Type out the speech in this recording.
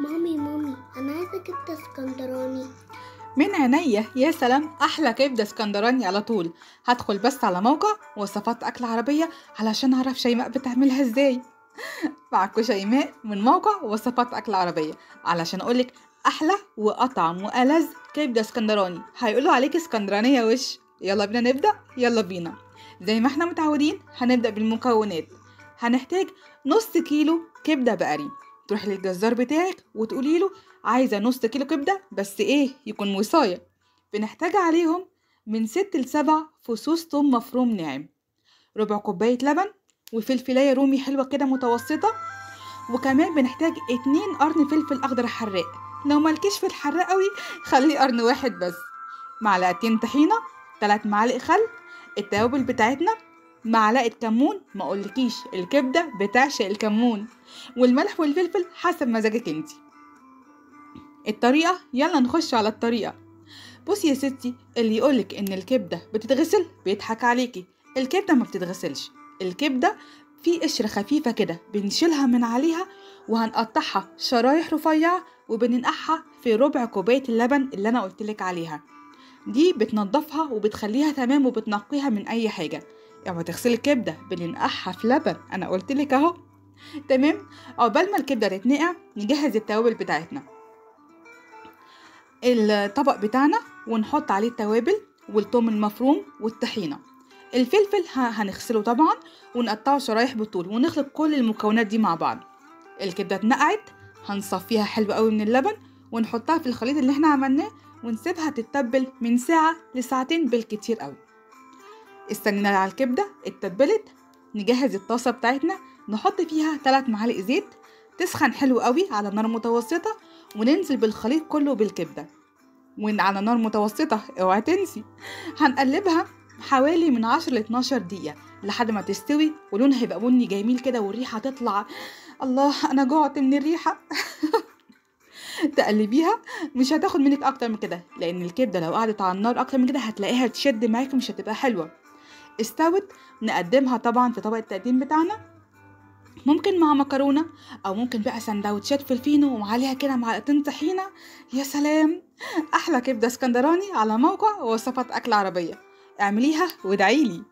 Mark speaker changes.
Speaker 1: مامي انا عايزه كبده اسكندراني.
Speaker 2: من عينيا، يا سلام، احلى كبده اسكندراني على طول. هدخل بس على موقع وصفات اكل عربيه علشان اعرف شيماء بتعملها ازاي. معكوا شيماء من موقع وصفات اكل عربيه علشان اقولك احلى واطعم والذ كبده اسكندراني. هيقولوا عليك اسكندرانيه وش. يلا بينا نبدا، يلا بينا. زي ما احنا متعودين هنبدا بالمكونات. هنحتاج نص كيلو كبده بقري. تروحي للجزار بتاعك وتقولي له عايزه نص كيلو كبده، بس ايه، يكون وصايه. بنحتاج عليهم من 6 ل7 فصوص ثوم مفروم ناعم، ربع كوبايه لبن، وفلفلايه رومي حلوه كده متوسطه. وكمان بنحتاج 2 قرن فلفل اخضر حراق. لو مالكيش في الحراق قوي خليه قرن واحد بس. معلقتين طحينه، 3 معالق خل. التوابل بتاعتنا معلقه كمون، ما اقولكيش الكبده بتعشق الكمون. والملح والفلفل حسب مزاجك انتي. الطريقه، يلا نخش على الطريقه. بصي يا ستي، اللي يقولك ان الكبده بتتغسل بيضحك عليكي. الكبده ما بتتغسلش. الكبده في قشره خفيفه كده بنشيلها من عليها، وهنقطعها شرايح رفيعه، وبننقعها في ربع كوبايه اللبن اللي انا قلتلك عليها. دي بتنضفها وبتخليها تمام وبتنقيها من اي حاجه. اوعي تغسلي الكبده بننقعها في لبن، انا قلتلك اهو. تمام. عقبال ما الكبده تتنقع نجهز التوابل بتاعتنا. الطبق بتاعنا ونحط عليه التوابل والثوم المفروم والطحينة. الفلفل هنغسله طبعا ونقطعه شرايح بالطول، ونخلط كل المكونات دي مع بعض. الكبدة اتنقعت، هنصفيها حلو قوي من اللبن ونحطها في الخليط اللي احنا عملناه، ونسيبها تتبل من ساعة لساعتين بالكتير قوي. استنينا على الكبدة اتبلت. نجهز الطاسة بتاعتنا، نحط فيها 3 معالق زيت تسخن حلو قوي على نار متوسطة، وننزل بالخليط كله بالكبدة على نار متوسطة، اوعى تنسي. هنقلبها حوالي من 10 ل 12 دقيقة لحد ما تستوي ولونها يبقى بني جميل كده والريحة تطلع. الله، انا جوعت من الريحة. تقلبيها، مش هتاخد منك اكتر من كده، لان الكبدة لو قعدت على النار اكتر من كده هتلاقيها تشد معاكي مش هتبقى حلوة. استوت، نقدمها طبعا في طبق التقديم بتاعنا، ممكن مع مكرونة، او ممكن بقى سندوتشات في الفينو وعليها كده معلقتين طحينة. يا سلام، احلى كبدة اسكندراني على موقع وصفات اكل عربية. اعمليها وادعيلي.